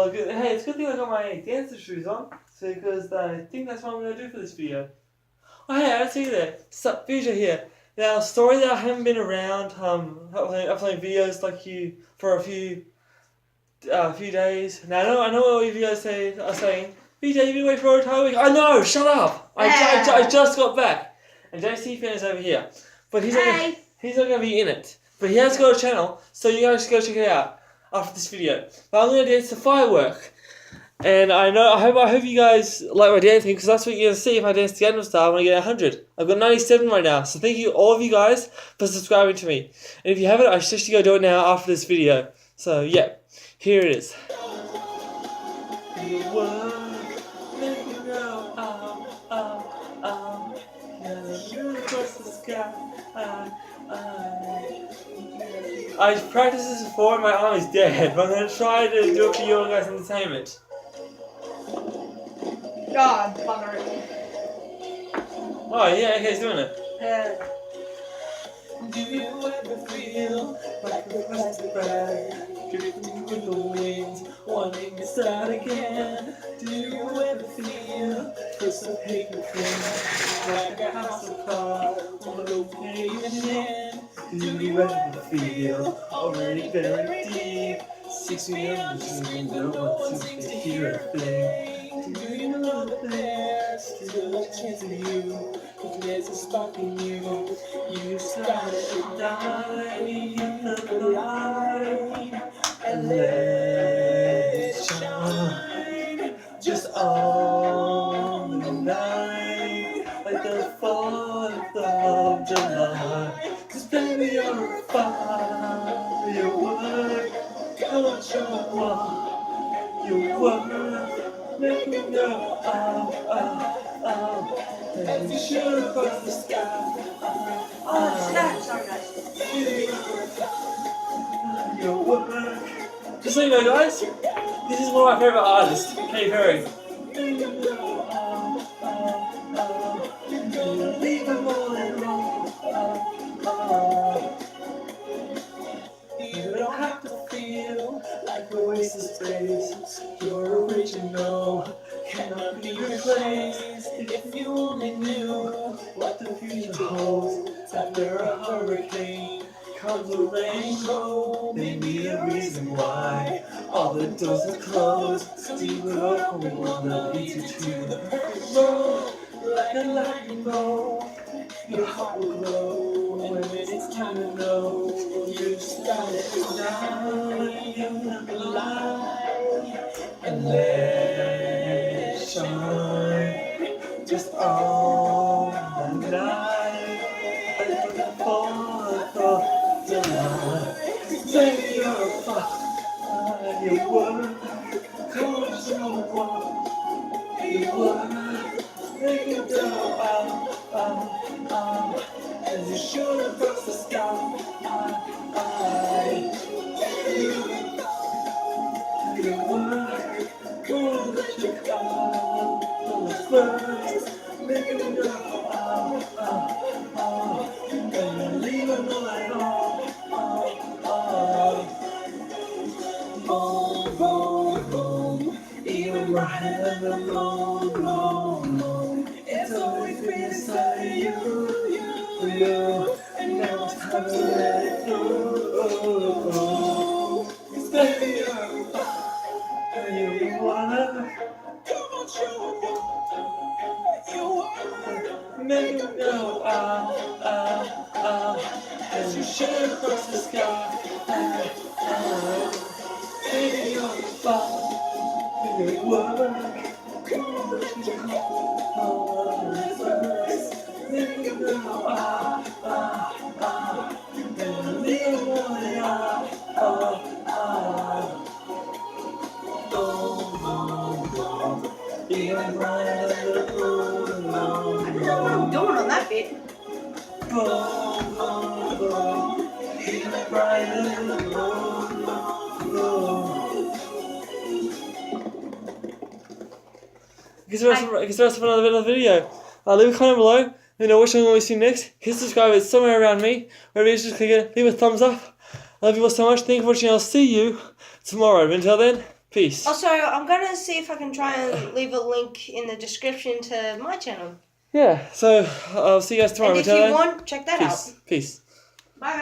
Well, good. Hey, it's a good thing I got my dancer shoes on, so because I think that's what I'm gonna do for this video. Oh, hey, I see you there. Sup, Future here. Now, sorry that I haven't been around. Uploading videos like you for a few days. Now, I know what you guys are saying. VJ, you've been away for a entire week. I know. Shut up. I just got back, and JC Fan is over here, but he's not gonna be in it. But he has got a channel, so you guys should go check it out after this video. But I'm gonna dance the firework, and I hope you guys like my dancing, because that's what you're gonna see if I dance the Gangnam Style when I get 100. I've got 97 right now, so thank you all of you guys for subscribing to me. And if you haven't, I suggest you go do it now after this video. So yeah, here it is. I practiced this before and my arm is dead, but I'm going to try to do it for you guys' entertainment. God, bugger it. Oh yeah, okay, he's doing it. Do you ever feel like a plastic bag drifting with the winds, wanting to start again? Do you ever feel just a paper thin, like a house of cards, on the pavement? Do you ever feel already very deep, 6 a.m. and no one seems to hear a thing? Do you know that there's still a chance of you? If there's a spark in you, you started to die in the light, and let it shine just on the night, like the 4th of July. 'Cause baby, you're a firework, don't show off your worth, make me go as you shoot across the sky. Sorry guys. Your work. Just so you know, guys, this is one of my favourite artists, Katy Perry. Leave them all alone. You don't have to feel like a waste of space. You're original, cannot be replaced. If you only knew what the future holds, after a hurricane comes a rainbow. Maybe a reason why all the doors are closed. So you will only one that leads you to the perfect road. Like a lightning bolt, your heart will glow when it's time to know. You started to ignite the light, and let it shine just on the night, like the 4th of July. 'Cause baby, you're a firework, come show what you were. Make it go as you shoot across the sky. You work, go let your colors first. Make it go and you leave it all like boom, boom, boom. Even right in the moon, moon, moon. It's always been inside you, and now it's time to let it through. 'Cause baby, you're a fire, you wanna come on, show what you want. Make it go as you shoot across the sky. Baby, you're a fire, you work. Come on, let you go. Make it go and leave it all out. Even right in the moon, Going on that bit. even right in the moon. Guess the rest of another video. Leave a comment below. Let me know which one you want to see next. Hit subscribe, it's somewhere around me. Wherever it is, just click it. Leave a thumbs up. I love you all so much. Thank you for watching. I'll see you tomorrow. But until then, Peace. Also, I'm gonna see if I can try and leave a link in the description to my channel. Yeah, so I'll see you guys tomorrow. And if you Matilda. want, check that out. Peace. Peace.